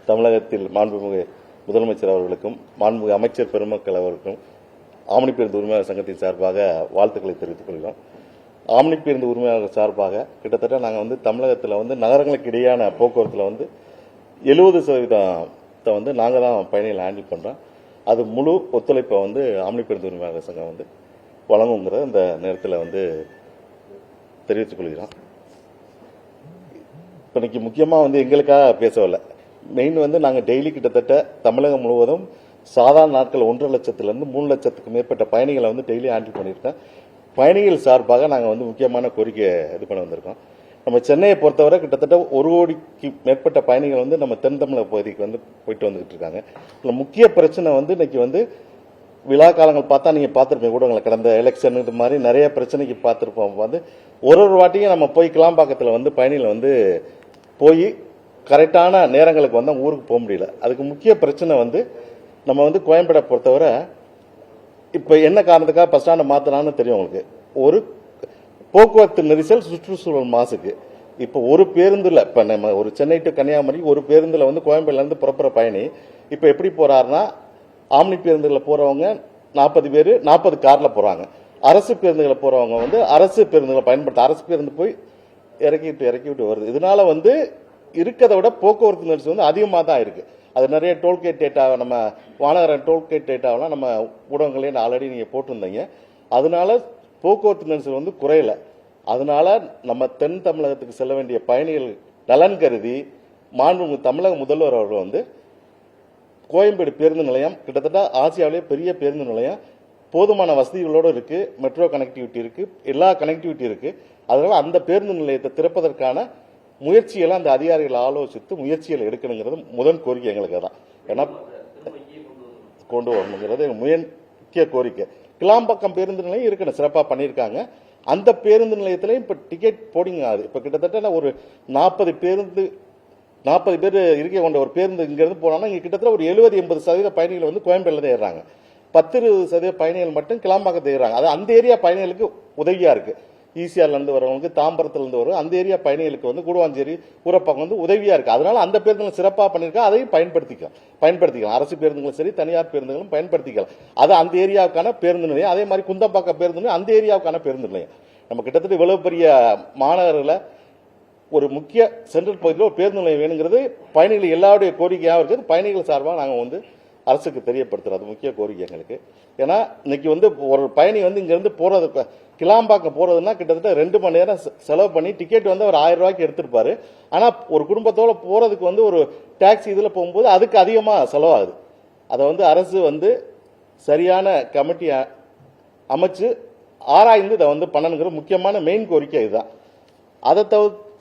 தமிழகத்தில் மாண்புமிகு முதலமைச்சர் அவர்களுக்கும் மாண்புமிகு அமைச்சர் பெருமக்கள் அவர்களுக்கும் ஆம்னி பேருந்து உரிமையாளர் சங்கத்தின் சார்பாக வாழ்த்துக்களை தெரிவித்துக் கொள்கிறோம். ஆம்னி பேருந்து உரிமையாளர் சார்பாக கிட்டத்தட்ட நாங்கள் தமிழகத்தில் நகரங்களுக்கு இடையான போக்குவரத்தில் 70% நாங்கள் தான் பயணிகளை ஹேண்டில் பண்ணுறோம். அது முழு ஒத்துழைப்பை ஆம்னி பேருந்து உரிமையாளர் சங்கம் வழங்குங்கிற இந்த நேரத்தில் தெரிவித்துக் கொள்கிறோம். இப்போ இன்னைக்கு முக்கியமாக எங்களுக்காக பேசவில்லை. மெயின் நாங்கள் டெய்லி கிட்டத்தட்ட தமிழகம் முழுவதும் சாதாரண நாட்கள் 1.5 லட்சத்திலிருந்து 3 லட்சத்துக்கு மேற்பட்ட பயணிகளை டெய்லி ஹேண்டில் பண்ணியிருக்கோம். பயணிகள் சார்பாக நாங்கள் முக்கியமான கோரிக்கை இது பண்ண வந்திருக்கோம். நம்ம சென்னையை பொறுத்தவரை கிட்டத்தட்ட 1 கோடிக்கு மேற்பட்ட பயணிகள் நம்ம தென் தமிழக பகுதிக்கு போயிட்டு வந்துகிட்டு இருக்காங்க. இதுல முக்கிய பிரச்சனை இன்னைக்கு விழா காலங்கள் பார்த்தா நீங்க பார்த்திருப்பீங்க ஊடகங்களை, கடந்த எலெக்ஷன் இது மாதிரி நிறைய பிரச்சனைக்கு பார்த்திருப்போம். ஒரு வாட்டியும் நம்ம போய் கிளாம்பாக்கத்தில் பயணிகள் போய் கரெக்டான நேரங்களுக்கு ஊருக்கு போக முடியல. அதுக்கு முக்கிய பிரச்சனை நம்ம கோயம்பேடை பொறுத்தவரை இப்ப என்ன காரணத்துக்காக பஸ் ஸ்டாண்டை மாத்தினான்னு தெரியும் உங்களுக்கு. ஒரு போக்குவரத்து நெரிசல், சுற்றுச்சூழல் மாசுக்கு இப்ப ஒரு பேருந்துல இப்ப நம்ம ஒரு சென்னை டு கன்னியாகுமரி ஒரு பேருந்துல கோயம்பேடுல இருந்து புறப்புற பயணி இப்ப எப்படி போறாருன்னா, ஆம்னி பேருந்துல போறவங்க 40 பேர் 40 கார்ல போறாங்க. அரசு பேருந்துகளை போறவங்க அரசு பேருந்துகளை பயன்படுத்த அரசு பேருந்து போய் இறக்கி விட்டு வருது. இதனால இருக்கிறத விட போக்குவரத்து நெரிசல் அதிகமாக தான் இருக்கு. அது நிறைய டோல்கேட் டேட்டாவை நம்ம வானகரன் டோல்கேட் டேட்டாவெல்லாம் நம்ம ஊடகங்களே ஆல்ரெடி நீங்க போட்டிருந்தீங்க. அதனால போக்குவரத்து நெரிசல் குறையல. அதனால நம்ம தென் தமிழகத்துக்கு செல்ல வேண்டிய பயணிகள் நலன் கருதி மாண்புமிகு தமிழக முதல்வர் அவர்கள் கோயம்பேடு பேருந்து நிலையம் கிட்டத்தட்ட ஆசியாவிலேயே பெரிய பேருந்து நிலையம், போதுமான வசதிகளோடு இருக்கு, மெட்ரோ கனெக்டிவிட்டி இருக்கு, எல்லா கனெக்டிவிட்டி இருக்கு. அதனால அந்த பேருந்து நிலையத்தை திறப்பதற்கான முயற்சிகளை அந்த அதிகாரிகள் ஆலோசித்து முயற்சிகள் எடுக்கணுங்கிறது முதல் கோரிக்கை எங்களுக்கு தான். ஏன்னா கொண்டு வரணுங்கிறது முக்கிய கோரிக்கை. கிளாம்பாக்கம் பேருந்து நிலையம் இருக்கணும், சிறப்பாக பண்ணியிருக்காங்க. அந்த பேருந்து நிலையத்திலையும் இப்ப டிக்கெட் போடிங் ஆகுது. இப்ப கிட்டத்தட்ட ஒரு 40 பேர் இருக்க கொண்ட ஒரு பேருந்து இங்க இருந்து போனா இங்க கிட்டத்தட்ட ஒரு 70-80% பயணிகள் கோயம்பேடுல தான் ஏறாங்க. 10-20% பயணிகள் மட்டும் கிளாம்பாக்கத்தை ஏறாங்க. அது அந்த ஏரியா பயணிகளுக்கு உதவியா இருக்கு. ஈசிஆர்ல இருந்து வரவங்களுக்கு, தாம்பரத்துல இருந்து வரும் அந்த ஏரியா பயணிகளுக்கு கூடுவாஞ்சேரி ஊரப்பாக்கம் உதவியா இருக்கு. அதனால அந்த பேருந்துகள் சிறப்பாக பண்ணிருக்கா, அதையும் பயன்படுத்திக்கலாம். அரசு பேருந்துகளும் சரி, தனியார் பேருந்துகளும் பயன்படுத்திக்கலாம். அது அந்த ஏரியாவுக்கான பேருந்து நிலையம். அதே மாதிரி குந்தம்பாக்கம் பேருந்து நிலையம் அந்த ஏரியாவுக்கான பேருந்து நிலையம். நம்ம கிட்டத்தட்ட இவ்வளவு பெரிய மாநகரில் ஒரு முக்கிய சென்ட்ரல் பகுதியில் ஒரு பேருந்து நிலையம் வேணுங்கிறது பயணிகள் எல்லாருடைய கோரிக்கையாக இருக்குது. பயணிகள் சார்பாக நாங்கள் அரசுக்கு தெரியப்படுத்துறோம். அது முக்கிய கோரிக்கை எங்களுக்கு. ஏன்னா இன்னைக்கு ஒரு பயணி இங்க இருந்து போறது கிளாம்பாக்கம் போறதுன்னா கிட்டத்தட்ட 2 மணி நேரம் செலவு பண்ணி டிக்கெட் ஒரு 1000 ரூபாய்க்கு எடுத்திருப்பாரு. ஆனா ஒரு குடும்பத்தோட போறதுக்கு ஒரு டாக்ஸி இதுல போகும்போது அதுக்கு அதிகமா செலவாகுது. அதை அரசு சரியான கமிட்டி அமைச்சு ஆராய்ந்து இதை பண்ணணுங்கிற முக்கியமான மெயின் கோரிக்கை இதுதான். அதை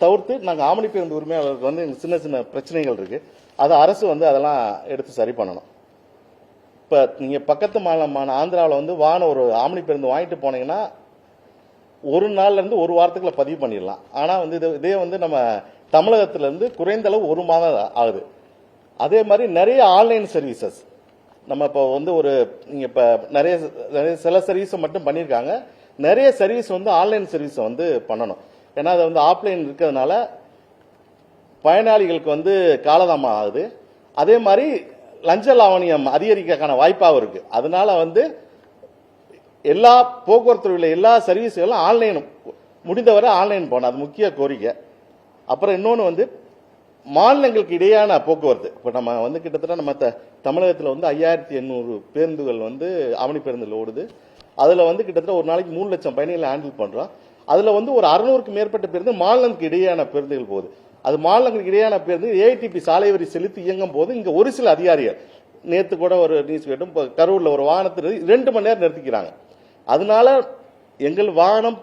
தவிர்த்து நாங்கள் ஆம்னி பேருந்து உரிமையாளர்களுக்கு சின்ன சின்ன பிரச்சனைகள் இருக்கு. அதை அரசு அதெல்லாம் எடுத்து சரி பண்ணணும். இப்ப நீங்க பக்கத்து மாநிலமான ஆந்திராவில் வாகனம் ஒரு ஆம்னி பேருந்து வாங்கிட்டு போனீங்கன்னா ஒரு நாள்ல இருந்து ஒரு வாரத்துக்குள்ள பதிவு பண்ணிடலாம். ஆனா இதே நம்ம தமிழகத்துல இருந்து குறைந்த அளவு 1 மாதம் ஆகுது. அதே மாதிரி நிறைய ஆன்லைன் சர்வீசஸ் நம்ம இப்போ ஒரு நீங்க இப்ப நிறைய சில சர்வீஸ் மட்டும் பண்ணியிருக்காங்க. நிறைய சர்வீஸ் ஆன்லைன் சர்வீஸ் பண்ணணும். ஏன்னா அது ஆஃப்லைன் இருக்கிறதுனால பயனாளிகளுக்கு காலதாமம் ஆகுது. அதே மாதிரி லஞ்ச லாவணியம் அதிகரிக்கான வாய்ப்பாகவும் இருக்கு. அதனால எல்லா போக்குவரத்து எல்லா சர்வீஸ்களும் ஆன்லைன் முடிந்தவரை ஆன்லைன் போகணும். அது முக்கிய கோரிக்கை. அப்புறம் இன்னொன்று மாநிலங்களுக்கு இடையான போக்குவரத்து. இப்போ நம்ம கிட்டத்தட்ட நம்ம தமிழகத்தில் 5800 பேருந்துகள் ஆம்னி பேருந்துகள் ஓடுது. அதுல கிட்டத்தட்ட ஒரு நாளைக்கு 3 லட்சம் பயணிகளை ஹேண்டில் பண்றோம். அதுல ஒரு 600க்கு மேற்பட்ட பேருந்து மாநிலங்களுக்கு இடையான பேருந்துகள் போகுது. அது மாநிலங்களுக்கு இடையான பேருந்து ஏஐடிபி சாலை வரி செலுத்தி இயங்கும் போது இங்க ஒரு சில அதிகாரிகள் நேற்று கூட ஒரு நியூஸ் கேட்டும், கரூர்ல ஒரு வாகனத்தை 2 மணி நேரம் நிறுத்திக்கிறாங்க. அதனால எங்கள் வாகனம்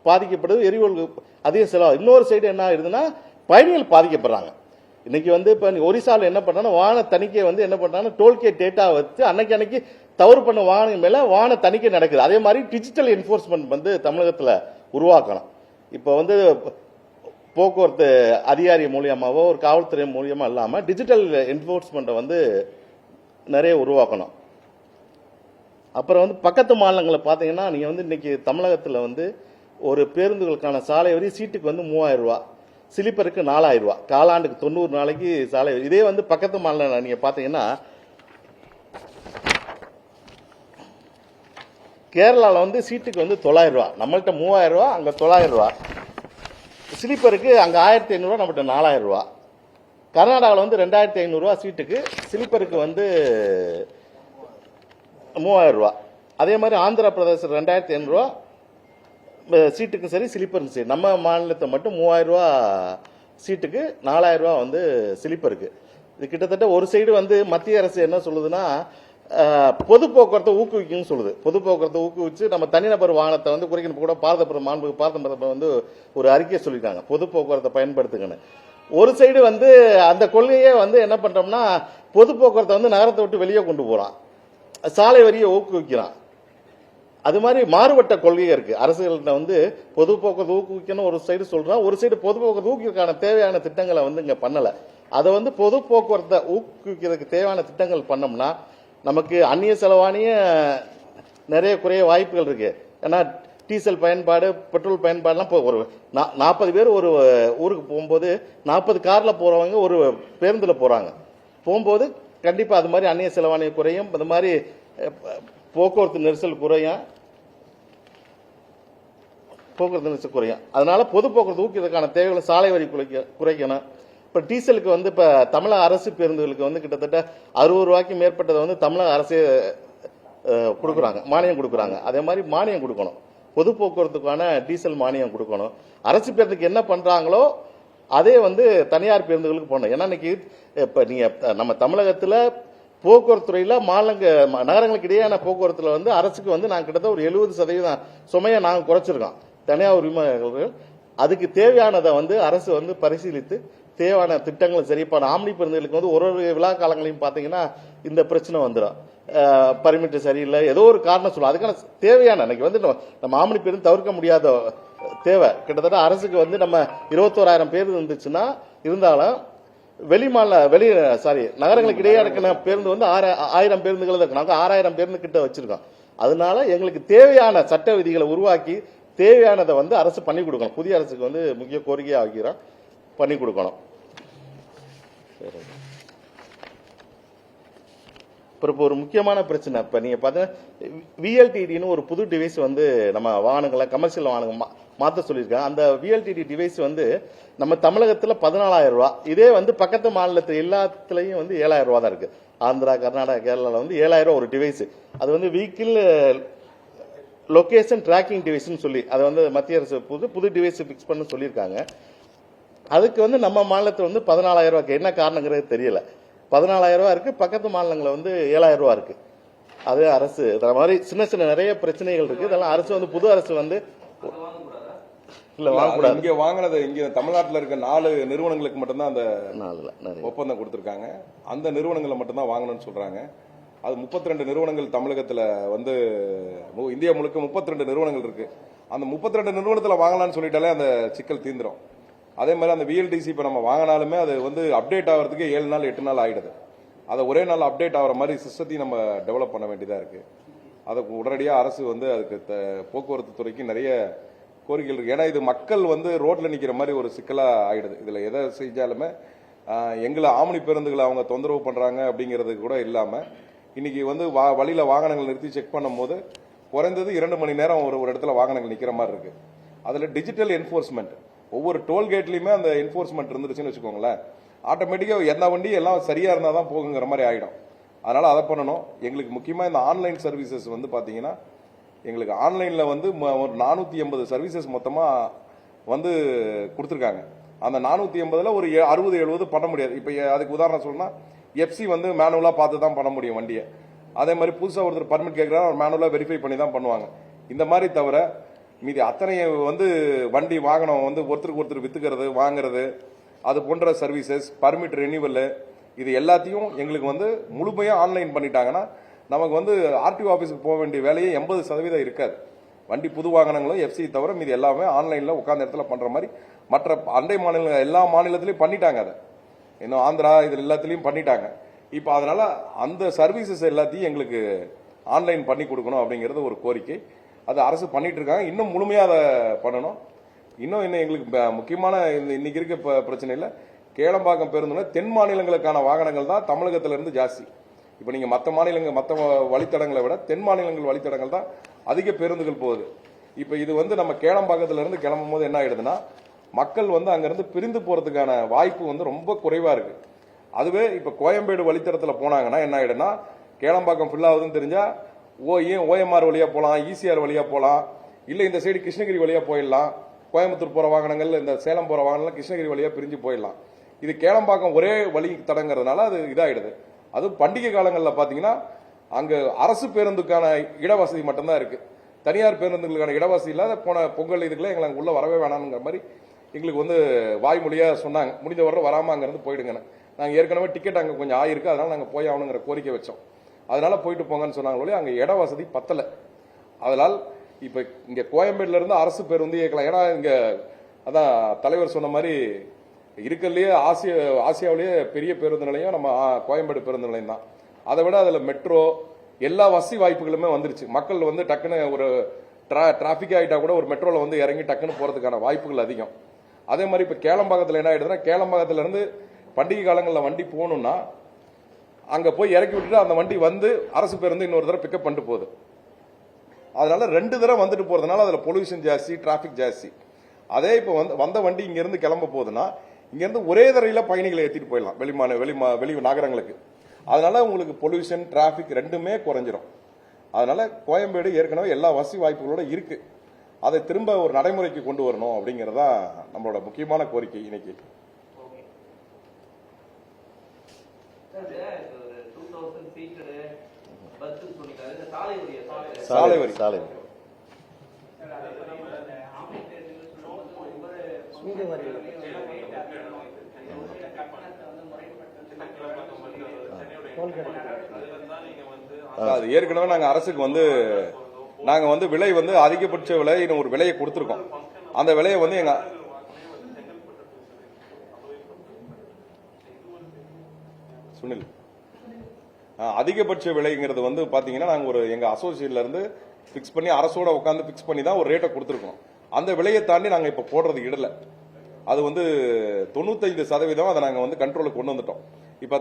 பாதிக்கப்படுது, எரிபொருள் அதிக செலவு. இன்னொரு சைடு என்ன ஆயிருதுன்னா பயணிகள் பாதிக்கப்படுறாங்க. இன்னைக்கு இப்ப ஒரிசால என்ன பண்றாங்க, வாகன தணிக்கை என்ன பண்றாங்க, டோல்கேட் டேட்டா வச்சு அன்னைக்கு தவறு பண்ண வாகனம் மேல வாகன தணிக்கை நடக்குது. அதே மாதிரி டிஜிட்டல் என்போர்ஸ்மெண்ட் தமிழகத்துல உருவாக்கணும். இப்ப போக்குவரத்து அதிகாரி மூலியமாவோ ஒரு காவல்துறை மூலியமா இல்லாம டிஜிட்டல் என்போர்ஸ்மெண்ட்டை நிறைய உருவாக்கணும். அப்புறம் பக்கத்து மாநிலங்களை பாத்தீங்கன்னா நீங்க இன்னைக்கு தமிழகத்துல ஒரு பேருந்துகளுக்கான சாலை வரி சீட்டுக்கு 3000 ரூபாய். ஸ்லீப்பருக்கு 4000 ரூபாய், காலாண்டுக்கு 90 நாளைக்கு சாலை. இதே வந்து பக்கத்து மாநிலம் நீங்க பாத்தீங்கன்னா கேரளாவில் வந்து சீட்டுக்கு வந்து 900 ரூபாய், நம்மள்கிட்ட 3000 ரூபாய், அங்க 900 ரூபாய். ஸ்லீப்பருக்கு அங்க 1500 ரூபாய், நம்மகிட்ட 4000 ரூபாய். கர்நாடகாவில் வந்து 2500 ரூபாய் சீட்டுக்கு, ஸ்லீப்பருக்கு வந்து 3000 ரூபாய். அதே மாதிரி ஆந்திர பிரதேசம் 2500 ரூபாய் சீட்டுக்கும் சரி ஸ்லீப்பருக்கும் சரி. நம்ம மாநிலத்தை மட்டும் 3000 ரூபாய் சீட்டுக்கு, 4000 ரூபாய் வந்து ஸ்லீப்பருக்கு. இது கிட்டத்தட்ட ஒரு சைடு வந்து மத்திய அரசு என்ன சொல்லுதுன்னா பொது போக்குவரத்தை ஊக்குவிக்குன்னு சொல்லுது. பொது போக்குவரத்தை ஊக்குவிச்சு நம்ம தனிநபர் வாகனத்தை வந்து குறைக்கணும். கூட பாரத பிரதமர் வந்து ஒரு அறிக்கை சொல்லிட்டாங்க, பொது போக்குவரத்தை பயன்படுத்துங்கன்னு. ஒரு சைடு வந்து அந்த கொள்கையே வந்து என்ன பண்றோம்னா பொது போக்குவரத்தை வந்து நகரத்தை விட்டு வெளியே கொண்டு போறான், சாலை வரியை ஊக்குவிக்கிறான். அது மாதிரி மாறுபட்ட கொள்கை இருக்கு அரசுகள்கிட்ட. வந்து பொது போக்குவரத்து ஊக்குவிக்கணும் ஒரு சைடு சொல்றான், ஒரு சைடு பொது போக்குவரத்து ஊக்குவிக்கான தேவையான திட்டங்களை வந்து இங்க பண்ணல. அதை வந்து பொது போக்குவரத்தை ஊக்குவிக்கிறதுக்கு தேவையான திட்டங்கள் பண்ணோம்னா நமக்கு அந்நிய செலவானிய நிறைய குறைய வாய்ப்புகள் இருக்கு. ஏன்னா டீசல் பயன்பாடு, பெட்ரோல் பயன்பாடுலாம் ஒரு 40 பேர் ஒரு ஊருக்கு போகும்போது 40 கார்ல போறவங்க ஒரு பேருந்துல போறாங்க. போகும்போது கண்டிப்பா அது மாதிரி அந்நிய செலவானிய குறையும், அது மாதிரி போக்குவரத்து நெரிசல் குறையும், போக்குவரத்து நெரிசல் குறையும். அதனால பொது போக்குவரத்து ஊக்குவதற்கான தேவைகளை சாலை வரி குறைக்கணும். இப்ப டீசலுக்கு வந்து இப்ப தமிழக அரசு பேருந்துகளுக்கு வந்து கிட்டத்தட்ட 60 ரூபாய்க்கு மேற்பட்டதை வந்து தமிழக அரசே கொடுக்குறாங்க, மானியம் கொடுக்குறாங்க. அதே மாதிரி மானியம் கொடுக்கணும், பொது போக்குவரத்துக்கான டீசல் மானியம் கொடுக்கணும். அரசு பேருந்துக்கு என்ன பண்றாங்களோ அதே வந்து தனியார் பேருந்துகளுக்கு போகணும். ஏன்னா இன்னைக்கு இப்ப நீங்க நம்ம தமிழகத்துல போக்குவரத்து துறையில நகரங்களுக்கு இடையேயான போக்குவரத்துல வந்து அரசுக்கு வந்து நாங்க கிட்டத்தட்ட ஒரு 70% சுமையை நாங்க குறைச்சிருக்கோம். தனியார் உரிமையாளர்கள் அதுக்கு தேவையானதை வந்து அரசு வந்து பரிசீலித்து தேவையான திட்டங்களும் சரி. இப்ப ஆம்னி பேருந்துகளுக்கு வந்து ஒரு விழா காலங்களையும் பாத்தீங்கன்னா இந்த பிரச்சனை வந்துடும், பர்மிட் சரியில்லை, ஏதோ ஒரு காரணம் சொல்லுவோம். அதுக்கான தேவையான இன்னைக்கு வந்து நம்ம ஆம்னி பேருந்து தவிர்க்க முடியாத தேவை. கிட்டத்தட்ட அரசுக்கு வந்து நம்ம 21,000 பேர் இருந்துச்சுன்னா இருந்தாலும் நகரங்களுக்கு இடையே இருக்கிற பேருந்து வந்து 1000 பேருந்துகள் இருக்கு. நாங்க 6000 பேருந்து கிட்ட வச்சிருக்கோம். அதனால எங்களுக்கு தேவையான சட்ட விதிகளை உருவாக்கி தேவையானதை வந்து அரசு பண்ணி கொடுக்கணும். புதிய அரசுக்கு வந்து முக்கிய கோரிக்கையா ஆகிறோம், பண்ணி கொடுக்கணும். இப்போ ஒரு முக்கியமான பிரச்சனை, இப்ப நீங்க பாத்தீங்கன்னா விஎல்டிடின்னு ஒரு புது டிவைஸ் வந்து நம்ம வாகனங்களை கமர்ஷியல் வாகனங்கள் மாத்த சொல்லியிருக்காங்க. அந்த விஎல்டிடி டிவைஸ் வந்து நம்ம தமிழகத்துல 14,000 ரூபாய், இதே வந்து பக்கத்து மாநிலத்தில் எல்லாத்துலயும் வந்து 7,000 ரூபாய் தான் இருக்கு. ஆந்திரா, கர்நாடகா, கேரளால வந்து 7,000 ரூபாய் ஒரு டிவைஸ். அது வந்து வெஹிக்கிள் லொகேஷன் டிராக்கிங் டிவைஸ்னு சொல்லி அதை வந்து மத்திய அரசு புது டிவைஸ் பிக்ஸ் பண்ண சொல்லியிருக்காங்க. அதுக்கு வந்து நம்ம மாநிலத்தில் வந்து 14,000 ரூபாய்க்கு என்ன காரணங்கிறது தெரியல. 14,000 ரூபாய் இருக்கு, பக்கத்து மாநிலங்களில் வந்து 7,000 ரூபாய் இருக்கு. அது அரசு மாதிரி சின்ன சின்ன நிறைய பிரச்சனைகள் இருக்கு. இதெல்லாம் அரசு வந்து புது அரசு வந்து இல்ல வாங்கக்கூடாது. இங்க வாங்கினது இங்க தமிழ்நாட்டில் இருக்க 4 நிறுவனங்களுக்கு மட்டும்தான் அந்த ஒப்பந்தம் கொடுத்திருக்காங்க. அந்த நிறுவனங்களை மட்டும்தான் வாங்கணும்னு சொல்றாங்க. அது 32 நிறுவனங்கள் தமிழகத்துல வந்து இந்தியா முழுக்க 32 நிறுவனங்கள் இருக்கு. அந்த 32 நிறுவனத்துல வாங்கலாம்னு சொல்லிட்டாலே அந்த சிக்கல் தீந்துரும். அதே மாதிரி அந்த விஎல்டிசி இப்ப நம்ம வாங்கினாலுமே அது வந்து அப்டேட் ஆகிறதுக்கு 7 நாள் 8 நாள் ஆயிடுது. அதை ஒரே நாள் அப்டேட் ஆகிற மாதிரி சிஸ்டத்தையும் நம்ம டெவலப் பண்ண வேண்டியதா இருக்கு. அதுக்கு உடனடியாக அரசு வந்து அதுக்கு போக்குவரத்து துறைக்கு நிறைய கோரிக்கைகள் இருக்கு. ஏன்னா இது மக்கள் வந்து ரோட்ல நிக்கிற மாதிரி ஒரு சிக்கலா ஆயிடுது. இதுல எதை செஞ்சாலுமே எங்களை ஆம்னி பேருந்துகளை அவங்க தொந்தரவு பண்றாங்க அப்படிங்கிறது கூட இல்லாம இன்னைக்கு வந்து வழியில வாகனங்கள் நிறுத்தி செக் பண்ணும் போது குறைந்தது 2 மணி நேரம் ஒரு இடத்துல வாகனங்கள் நிக்கிற மாதிரி இருக்கு. அதுல டிஜிட்டல் என்போர்ஸ்மெண்ட் ஒவ்வொரு டோல்கேட்லயுமே அந்த என்போர்ஸ்மெண்ட் இருந்துச்சுன்னு வச்சுக்கோங்களேன், ஆட்டோமேட்டிக்கா எந்த வண்டி எல்லாம் சரியா இருந்தா தான் போகுங்கிற மாதிரி ஆயிடும். அதனால அதை பண்ணணும். எங்களுக்கு முக்கியமா இந்த ஆன்லைன் சர்வீசஸ் வந்து பாத்தீங்கன்னா எங்களுக்கு ஆன்லைன்ல வந்து ஒரு 480 சர்வீசஸ் மொத்தமா வந்து கொடுத்துருக்காங்க. அந்த 480ல ஒரு 60-70 பண்ண முடியாது. இப்ப அதுக்கு உதாரணம் சொல்லணும்னா எஃப்சி வந்து மேனுவலா பார்த்து தான் பண்ண முடியும் வண்டியை. அதே மாதிரி புதுசா ஒருத்தர் பர்மிட் கேட்கறாரு, மேனுவலா வெரிஃபை பண்ணி தான் பண்ணுவாங்க. இந்த மாதிரி தவிர மீதி அத்தனை வந்து வண்டி வாகனம் வந்து ஒருத்தருக்கு ஒருத்தர் வித்துக்கிறது வாங்குறது அது போன்ற சர்வீசஸ், பர்மிட் ரெனியூவல், இது எல்லாத்தையும் எங்களுக்கு வந்து முழுமையா ஆன்லைன் பண்ணிட்டாங்கன்னா நமக்கு வந்து ஆர்டிஓ ஆபீஸ்க்கு போக வேண்டிய வேலையே 80% இருக்காது. வண்டி புது வாகனங்களும் எஃப்சி தவிர மீது எல்லாமே ஆன்லைன்ல உட்கார்ந்த இடத்துல பண்ற மாதிரி மற்ற அண்டை மாநிலங்கள் எல்லா மாநிலத்திலையும் பண்ணிட்டாங்க. அதை இன்னும் ஆந்திரா இது எல்லாத்திலையும் பண்ணிட்டாங்க. இப்ப அதனால அந்த சர்வீசஸ் எல்லாத்தையும் எங்களுக்கு ஆன்லைன் பண்ணி கொடுக்கணும் அப்படிங்கிறது ஒரு கோரிக்கை. அது அரசு பண்ணிட்டு இருக்காங்க. இன்னும் முழுமையா அதை பண்ணணும். இன்னும் எங்களுக்கு முக்கியமான இன்னைக்கு இருக்க பிரச்சனையில் கேளம்பாக்கம் பேருந்து தென் மாநிலங்களுக்கான வாகனங்கள் தான் தமிழகத்திலிருந்து ஜாஸ்தி. இப்போ நீங்க மற்ற மாநிலங்கள் மற்ற வழித்தடங்களை விட தென் மாநிலங்கள் வழித்தடங்கள் தான் அதிக பேருந்துகள் போகுது. இப்போ இது வந்து நம்ம கேளம்பாக்கத்துல இருந்து கிளம்பும் போது என்ன ஆயிடுதுன்னா மக்கள் வந்து அங்கிருந்து பிரிந்து போறதுக்கான வாய்ப்பு வந்து ரொம்ப குறைவா இருக்கு. அதுவே இப்ப கோயம்பேடு வழித்தடத்துல போனாங்கன்னா என்ன ஆயிடுன்னா கேளம்பாக்கம் ஃபில் ஆகுதுன்னு தெரிஞ்சா ஓஎம்ஆர் வழியா போலாம், ஈசிஆர் வழியா போலாம், இல்ல இந்த சைடு கிருஷ்ணகிரி வழியா போயிடலாம். கோயம்புத்தூர் போற வாகனங்கள் இந்த சேலம் போற வாகனங்கள் கிருஷ்ணகிரி வழியா பிரிஞ்சு போயிடலாம். இது கேளம்பாக்கம் ஒரே வழி தடங்கிறதுனால அது இதாயிடுது. அது பண்டிகை காலங்களில் பாத்தீங்கன்னா அங்க அரசு பேருந்துக்கான இடவசதி மட்டும்தான் இருக்கு. தனியார் பேருந்துகளுக்கான இடவசதி இல்லாத போன பொங்கல் இதுக்குள்ள எங்களுக்கு உள்ள வரவே வேணாம்ங்கிற மாதிரி எங்களுக்கு வந்து வாய்மொழியா சொன்னாங்க. முடிஞ்ச வர வராம அங்கிருந்து போயிடுங்க. நாங்க ஏற்கனவே டிக்கெட் அங்க கொஞ்சம் ஆயிருக்கு, அதனால நாங்க போய் ஆகணுங்கிற கோரிக்கை வச்சோம். அதனால போயிட்டு போங்கன்னு சொன்னாங்களே, அங்க இட வசதி பத்தல. அதனால் இப்ப இங்க கோயம்பேடுல இருந்து அரசு பேருந்து இயக்கலாம். ஏன்னா இங்க அதான் தலைவர் சொன்ன மாதிரி இருக்கிறதுலயே ஆசியாவிலேயே பெரிய பேருந்து நிலையம் நம்ம கோயம்பேடு பேருந்து நிலையம் தான். அதை விட அதுல மெட்ரோ எல்லா வசதி வாய்ப்புகளுமே வந்துருச்சு. மக்கள் வந்து டக்குன்னு ஒரு டிராபிக் ஆயிட்டா கூட ஒரு மெட்ரோல வந்து இறங்கி டக்குன்னு போறதுக்கான வாய்ப்புகள் அதிகம். அதே மாதிரி இப்ப கேளம்பாக்கத்துல என்ன ஆயிடுதுன்னா கேளம்பாக்கத்துல இருந்து பண்டிகை காலங்களில் வண்டி போகணும்னா அங்க போய் இறக்கி விட்டுட்டு அந்த வண்டி வந்து அரசு பேருந்து இன்னொரு தடவை பிக்கப் பண்ணிட்டு போகுது. அதனால 2 தடவை வந்துட்டு போறதுனால அதுல பொல்யூஷன் ஜாஸ்தி, டிராபிக் ஜாஸ்தி. அதே இப்ப வந்த வண்டி இங்க இருந்து கிளம்ப போகுதுன்னா இங்க இருந்து ஒரே தரையில பயணிகளை ஏற்றிட்டு போயிடலாம் வெளி நகரங்களுக்கு. அதனால உங்களுக்கு பொல்யூஷன், டிராபிக் ரெண்டுமே குறைஞ்சிரும். அதனால கோயம்பேடு ஏற்கனவே எல்லா வசதி வாய்ப்புகளோட இருக்கு. அதை திரும்ப ஒரு நடைமுறைக்கு கொண்டு வரணும் அப்படிங்கறதா நம்மளோட முக்கியமான கோரிக்கை இன்னைக்கு. சாலை வரி அது ஏற்கனவே நாங்க அரசுக்கு நாங்க விலை அதிகபட்ச விலை ஒரு விலையை கொடுத்திருக்கோம். அந்த விலையை எங்க சுனில் அதிகபட்ச விலைங்கிறது பாத்தீங்கன்னா நாங்க எங்க அசோசியேட்ல இருந்து பிக்ஸ் பண்ணி அரசோட உட்காந்து பிக்ஸ் பண்ணி தான் ஒரு ரேட்டை கொடுத்திருக்கோம். அந்த விலையை தாண்டி நாங்க இப்ப போடுறது இடல. அது 95% அதை நாங்க கண்ட்ரோலுக்கு கொண்டு வந்துட்டோம். இப்ப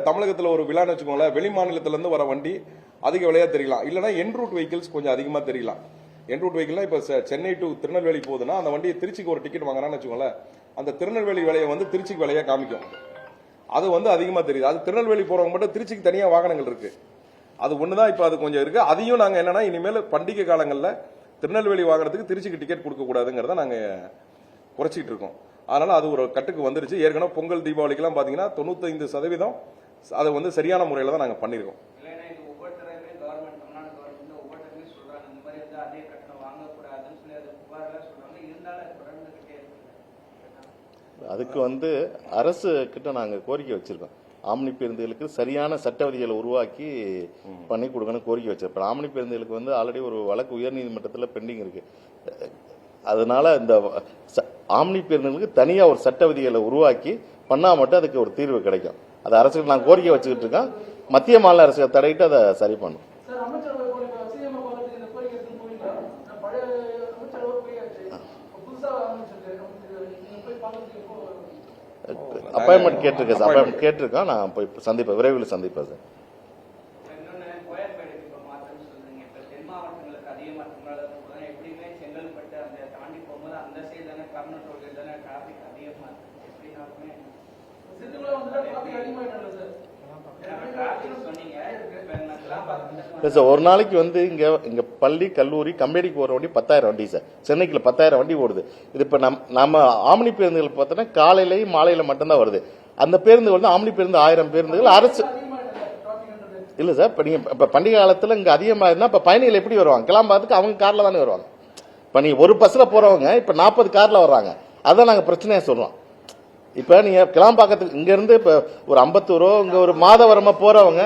தமிழகத்துல ஒரு விழான்னு வச்சுக்கோங்களேன், வெளி மாநிலத்துல இருந்து வர வண்டி அதிக விலையா தெரியலாம், இல்லனா என் ரூட் வெஹிக்கிள்ஸ் கொஞ்சம் அதிகமா தெரியலாம். என் ரூட் வெஹிக்கிள்னா இப்ப சென்னை டு திருநெல்வேலி போகுதுன்னா அந்த வண்டியை திருச்சிக்கு ஒரு டிக்கெட் வாங்குறான்னு வச்சுக்கோங்களேன், அந்த திருநெல்வேலி விலையை திருச்சிக்கு விலையா காமிக்கும். அது அதிகமா தெரியுது. அது திருநெல்வேலி போறவங்க மட்டும் திருச்சிக்கு தனியா வாகனங்கள் இருக்கு. அது ஒண்ணுதான் இப்ப அது கொஞ்சம் இருக்கு. அதையும் நாங்க என்னன்னா இனிமேல் பண்டிகை காலங்கள்ல திருநெல்வேலி வாங்குறதுக்கு திருச்சிக்கு டிக்கெட் கொடுக்க கூடாதுங்கிறத நாங்க குறைச்சிட்டு இருக்கோம். அதனால அது ஒரு கட்டுக்கு வந்துருச்சு. ஏற்கனவே பொங்கல் தீபாவளிக்கு எல்லாம் பாத்தீங்கன்னா 95% அதை சரியான முறையில தான் நாங்க பண்ணிருக்கோம். அதுக்கு அரசு கிட்ட நாங்க கோரிக்கை வச்சிருக்கோம். ஆம்னி பேருந்துகளுக்கு சரியான சட்ட விதிகளை உருவாக்கி பண்ணி கொடுக்கணும் கோரிக்கை வச்சிருப்போம். ஆம்னி பேருந்துகளுக்கு ஆல்ரெடி ஒரு வழக்கு உயர்நீதிமன்றத்தில் பெண்டிங் இருக்கு. அதனால இந்த ஆம்னி பேருந்துகளுக்கு தனியா ஒரு சட்ட விதிகளை உருவாக்கி பண்ணா மட்டும் அதுக்கு ஒரு தீர்வு கிடைக்கும். அது அரசுக்கு நான் கோரிக்கை வச்சுக்கிட்டு இருக்கேன். மத்திய மாநில அரசு தடையிட்டு அதை சரி பண்ணும். அப்பாயின்மெண்ட் கேட்டிருக்கேன். நான் போய் சந்திப்பேன், விரைவில் சந்திப்பேன் சார். ஒரு நாளைக்கு இங்க பள்ளி, கல்லூரி, கம்பெனிக்கு போற வண்டி 10,000 வண்டி சார். சென்னைக்குள்ள 10,000 வண்டி ஓடுது. இது இப்ப நம்ம ஆம்னி பேருந்துகள் பார்த்தோன்னா காலையிலையும் மாலையில மட்டும்தான் வருது. அந்த பேருந்துகள் ஆம்னி பேருந்து 1000 பேருந்துகள் அரசு இல்ல சார். இப்ப நீங்க இப்ப பண்டிகை காலத்துல இங்க அதிகமா இருந்தா இப்ப பயணிகள் எப்படி வருவாங்க? கிளம்பாதுக்கு அவங்க கார்ல தானே வருவாங்க. இப்ப நீங்க ஒரு பஸ்ல போறவங்க இப்ப 40 கார்ல வர்றாங்க. அதான் நாங்க பிரச்சனையா சொல்றோம். இப்ப நீங்க கிளம்பாக்கத்துக்கு இங்க இருந்து இப்ப ஒரு 50 இங்க ஒரு மாதவரமா போறவங்க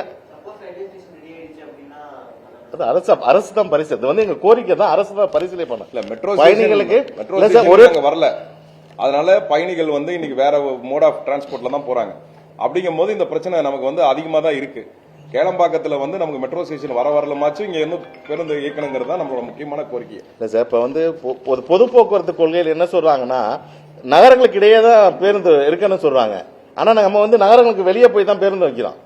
அரசு தான் பரிசீலனை. எங்க கோரிக்கை தான் அரசு தான் பரிசீலனை பண்ணல. மெட்ரோ பயணிகளுக்கு வரல. அதனால பயணிகள் இன்னைக்கு வேற மோட் ஆஃப் டிரான்ஸ்போர்ட்ல தான் போறாங்க. அப்படிங்கும் போது இந்த பிரச்சனை நமக்கு அதிகமா தான் இருக்கு. கேளம்பாக்கத்துல வந்து நமக்கு மெட்ரோ ஸ்டேஷன் வரலமாச்சும் இங்க இருந்து பேருந்து இயக்கணுங்கிறது தான் நம்மளோட முக்கியமான கோரிக்கை. இல்லை சார், இப்போ வந்து பொது போக்குவரத்து கொள்கையில் என்ன சொல்றாங்கன்னா, நகரங்களுக்கு இடையே தான் பேருந்து இருக்குன்னு சொல்றாங்க. ஆனா நம்ம வந்து நகரங்களுக்கு வெளியே போய் தான் பேருந்து வைக்கிறோம்.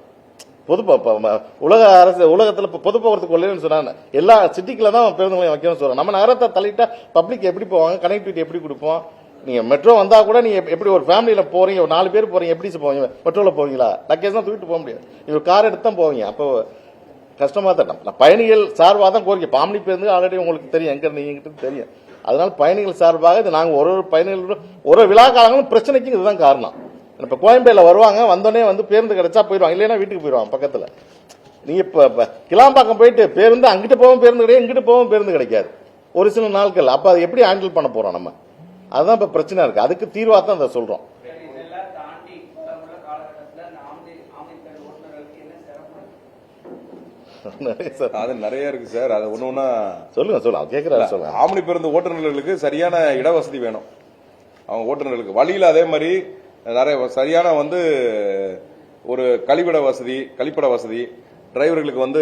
உலக அரசு உலகத்தில் பொது போக்குவரத்து கொள்கைன்னு சொன்னாங்க, எல்லா சிட்டிக்குள்ள தான் பேருந்து நிலையம் வைக்கணும்னு சொல்றாங்க. நம்ம நகரத்தை தள்ளிட்டா பப்ளிக் எப்படி போவாங்க, கனெக்டிவிட்டி எப்படி கொடுப்போம்? நீங்க மெட்ரோ வந்தா கூட நீங்க எப்படி ஒரு ஃபேமிலியில போறீங்க, ஒரு 4 பேர் போறீங்க, எப்படி போவீங்க? மெட்ரோல போவீங்களா? லக்கேஜ் தான் தூக்கிட்டு போக முடியாது. நீங்க ஒரு கார் எடுத்து தான் போவீங்க. அப்போ கஷ்டமா தான். பயணிகள் சார்பாக தான் கோரிக்கை. பாமணி பேருந்து ஆல்ரெடி உங்களுக்கு தெரியும், எங்க நீங்க தெரியும். அதனால பயணிகள் சார்பாக இது நாங்க ஒரு பயணிகள் ஒரு விழா காலங்களும் பிரச்சனைக்கு இதுதான் காரணம். இப்ப கோயம்பேடுல வருவாங்க, வந்தோடனே வந்து பேருந்து கிடைச்சா போயிடுவாங்க, இல்லைன்னா வீட்டுக்கு போயிடுவாங்க பக்கத்துல. நீங்க இப்ப கிளாம்பாக்கம் போயிட்டு பேருந்து அங்கிட்டு போவோம் பேருந்து கிடையாது, இங்கிட்டு போவோம் பேருந்து கிடைக்காது ஒரு சில நாட்கள். அப்ப அதை எப்படி ஹேண்டில் பண்ண போறோம் நம்ம? அதுதான் இப்ப பிரச்சனை இருக்கு. அதுக்கு தீர்வா தான் அதை சொல்றோம். அது நிறைய இருக்கு சார். அது ஒண்ணு சொல்லுங்க கேக்குறாரு சொல்லுங்க. ஆம்னி பேருந்து ஓட்டுநர்களுக்கு சரியான இடவசதி வேணும். அவங்க ஓட்டுநர்களுக்கு வழியில அதே மாதிரி நிறைய சரியான வந்து ஒரு கழிப்பட வசதி, டிரைவர்களுக்கு வந்து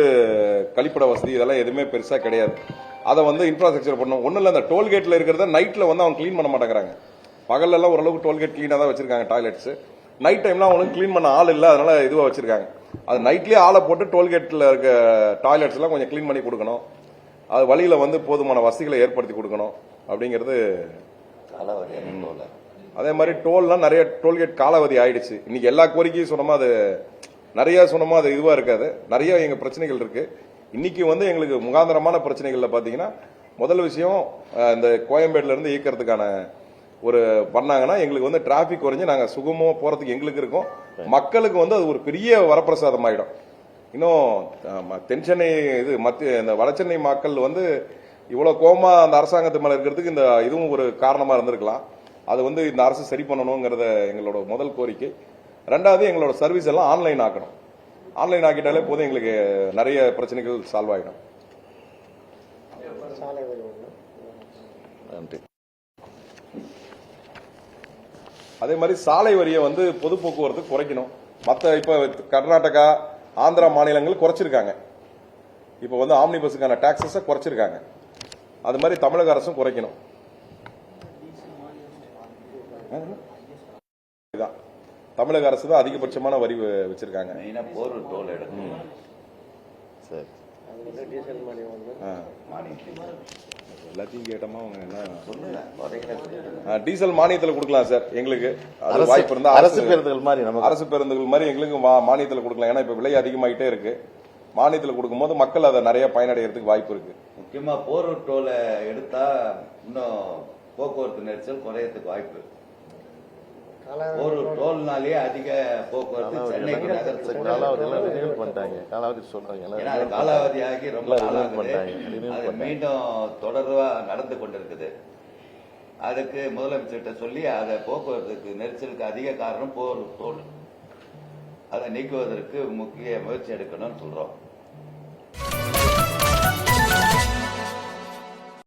கழிப்பட வசதி, இதெல்லாம் எதுவுமே பெருசா கிடையாது. அதை வந்து இன்ஃப்ராஸ்ட்ரக்சர் பண்ணணும். ஒன்னும் இல்ல, அந்த டோல்கேட்ல இருக்கிறத நைட்ல வந்து அவங்க கிளீன் பண்ண மாட்டேங்கிறாங்க. பகல்ல எல்லாம் ஓரளவுக்கு டோல்கேட் கிளீனா தான் வச்சிருக்காங்க டாய்லெட்ஸ். நைட் டைம்லாம் அவங்களுக்கு கிளீன் பண்ண ஆள் இல்ல, அதனால இதுவா வச்சிருக்காங்க. அது நைட்லயே ஆளை போட்டு டோல்கேட்ல இருக்க டாய்லெட்ஸ் எல்லாம் கொஞ்சம் கிளீன் பண்ணி கொடுக்கணும். அது வழியில வந்து போதுமான வசதிகளை ஏற்படுத்தி கொடுக்கணும் அப்படிங்கிறது. அதே மாதிரி டோல்லாம் நிறைய டோல்கேட் காலாவதி ஆயிடுச்சு. இன்னைக்கு எல்லா கோரிக்கையும் சொன்னோமா, அது நிறைய சொன்னோமா அது இதுவா இருக்காது. நிறைய எங்க பிரச்சனைகள் இருக்கு. இன்னைக்கு வந்து எங்களுக்கு முகாந்திரமான பிரச்சனைகள்ல பாத்தீங்கன்னா, முதல் விஷயம் இந்த கோயம்பேடுல இருந்து இயக்கிறதுக்கான ஒரு பண்ணாங்கன்னா எங்களுக்கு வந்து டிராபிக் குறைஞ்சு நாங்க சுகமா போறதுக்கு எங்களுக்கு இருக்கும். மக்களுக்கு வந்து அது ஒரு பெரிய வரப்பிரசாதம் ஆயிடும். இன்னும் தென்சென்னை இது மத்திய இந்த வடசென்னை மக்கள் வந்து இவ்வளவு கோமா அந்த அரசாங்கத்து மேல இருக்கிறதுக்கு இந்த இதுவும் ஒரு காரணமா இருந்திருக்கலாம். அது வந்து இந்த அரசு சரி பண்ணணுங்கிறத எங்களோட முதல் கோரிக்கை. ரெண்டாவது, எங்களோட சர்வீஸ் எல்லாம் ஆன்லைன் ஆக்கணும். ஆன்லைன் ஆக்கிட்டாலே போதும், எங்களுக்கு நிறைய பிரச்சனைகள் சால்வ் ஆகிடும். அதே மாதிரி சாலை வரியை வந்து பொது போக்குவரத்து குறைக்கணும். மற்ற இப்ப கர்நாடகா, ஆந்திரா மாநிலங்கள் குறைச்சிருக்காங்க. இப்ப வந்து ஆம்னி பஸ்ஸுக்கான டாக்ஸஸை குறைச்சிருக்காங்க. அது மாதிரி தமிழக அரசும் குறைக்கணும். தமிழக அரசு தான் அதிகபட்சமான வரி வச்சிருக்காங்க. எல்லாத்தையும் கேட்டோமா அவங்க என்ன டீசல் மானியத்தில் கொடுக்கலாம் சார். எங்களுக்கு அது வாய்ப்பு இருந்தா அரசு பேருந்துகள் மாதிரி எங்களுக்கு மானியத்தில் கொடுக்கலாம். ஏன்னா இப்ப விலை அதிகமாயிட்டே இருக்கு. மானியத்தில் கொடுக்கும்போது மக்கள் அதை நிறைய பயனடைகிறதுக்கு வாய்ப்பு இருக்கு. முக்கியமா போரூர் டோலை எடுத்தா இன்னும் போக்குவரத்து நெரிசல் குறையறதுக்கு வாய்ப்பு. ஒரு டோல்னாலே அதிக போக்குவரத்து சென்னைக்கு காலாவதி ஆகி ரொம்ப அது மீண்டும் தொடர்வா நடந்து கொண்டிருக்குது. அதுக்கு முதலமைச்சர்கிட்ட சொல்லி அதை போக்குவரத்துக்கு நெரிசலுக்கு அதிக காரணம் போரூர் டோல். அதை நீக்குவதற்கு முக்கிய முயற்சி எடுக்கணும்னு சொல்றோம்.